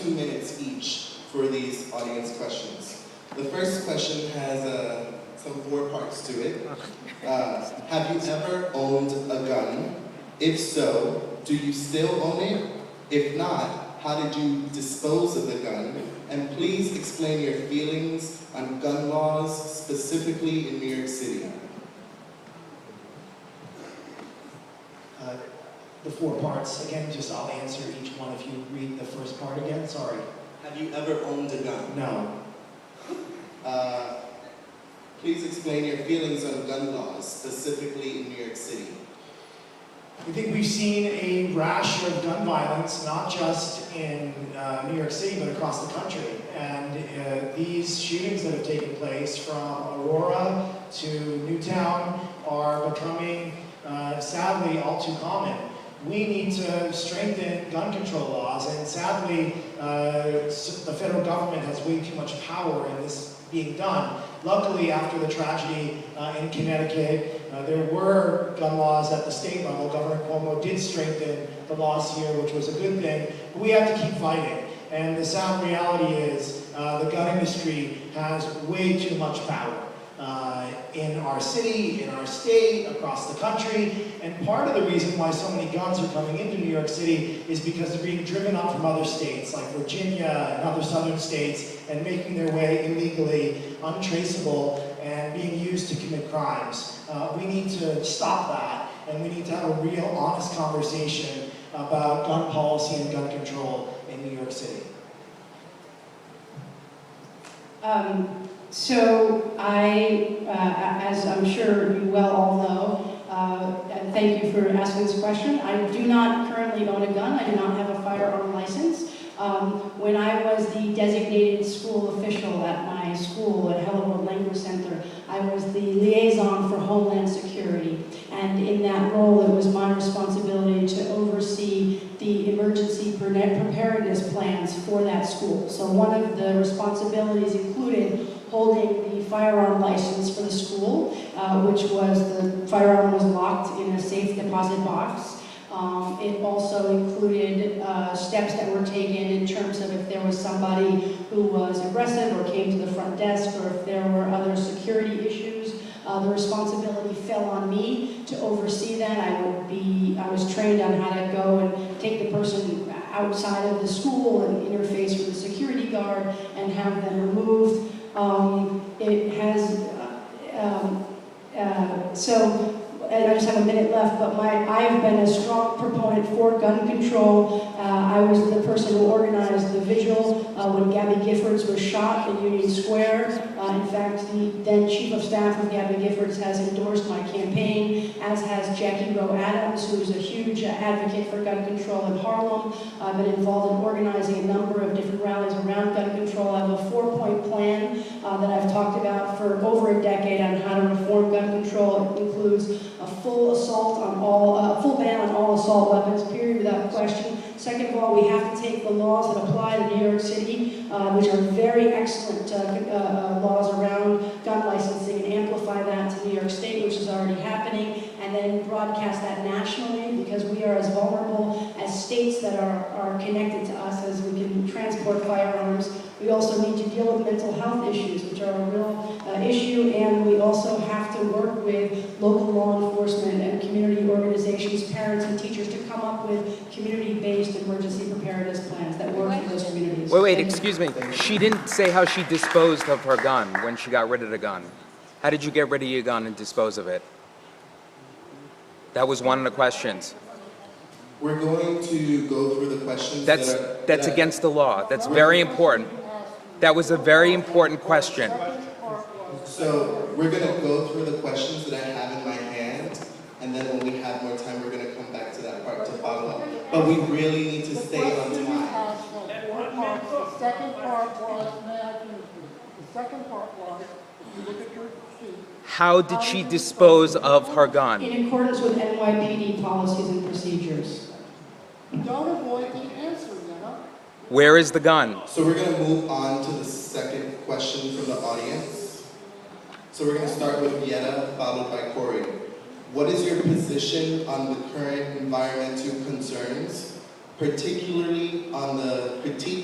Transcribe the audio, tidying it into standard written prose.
2 minutes each for these audience questions. The first question has some 4 parts to it. Have you ever owned a gun? If so, do you still own it? If not, how did you dispose of the gun? And please explain your feelings on gun laws, specifically in New York City. The 4 parts, again, just I'll answer each one if you read the first part again, sorry. Have you ever owned a gun? No. Please explain your feelings on gun laws, specifically in New York City. I think we've seen a rash of gun violence, not just in New York City, but across the country. And these shootings that have taken place from Aurora to Newtown are becoming, sadly, all too common. We need to strengthen gun control laws, and sadly, the federal government has way too much power in this being done. Luckily, after the tragedy in Connecticut, there were gun laws at the state level. Governor Cuomo did strengthen the laws here, which was a good thing. But we have to keep fighting. And the sad reality is the gun industry has way too much power in our city, in our state, across the country. And part of the reason why so many guns are coming into New York City is because they're being driven up from other states, like Virginia and other southern states, and making their way illegally, untraceable, and being used to commit crimes. We need to stop that, and we need to have a real, honest conversation about gun policy and gun control in New York City. So I, as I'm sure you well all know, and thank you for asking this question. I do not currently own a gun. I do not have a firearm license. When I was the designated school official at my school at Hellevoort Language Center, I was the liaison for Homeland Security. And in that role, it was my responsibility to oversee the emergency preparedness plans for that school. So one of the responsibilities included holding the firearm license for the school, which was the firearm was locked in a safe deposit box. It also included steps that were taken in terms of if there was somebody who was aggressive or came to the front desk, or if there were other security issues. The responsibility fell on me to oversee that. I was trained on how to go and take the person outside of the school and interface with the security guard and have them removed. It has, so I just have a minute left, but I have been a strong proponent for gun control. I was the person who organized the vigil when Gabby Giffords was shot in Union Square. In fact, the then Chief of Staff of Gabby Giffords has endorsed my campaign, as has Jackie Rowe Adams, who's a huge advocate for gun control in Harlem. I've been involved in organizing a number of different rallies around gun control. I have a 4-point plan that I've talked about for over a decade on how to reform gun control. It includes a full ban on all assault weapons, period, without question. Second of all, we have to take the laws that apply to New York City, which are very excellent laws around gun licensing, and amplify that to New York State, which is already happening, and then broadcast that nationally, because we are as vulnerable as states that are connected to us as we can transport firearms. We also need to deal with mental health issues, which are a real issue, and we also have to work with local law enforcement and community organizations, parents and teachers to come up with community-based emergency preparedness plans that work for those communities. Wait, excuse me. She didn't say how she disposed of her gun when she got rid of the gun. How did you get rid of your gun and dispose of it? That was one of the questions. We're going to go through the questions. That's against the law. That's very important. That was a very important question. So we're going to go through the questions that I have in my hand, and then when we have more time, we're going to come back to that part to follow up. But we really need to stay on time. The second part was, may I finish? The second part was, if you look at your sheet. How did she dispose of her gun? In accordance with NYPD policies and procedures. Don't avoid the answer, Yetta. Where is the gun? So we're going to move on to the second question from the audience. So we're going to start with Yetta, followed by Corey. What is your position on the current environmental concerns, particularly on the critique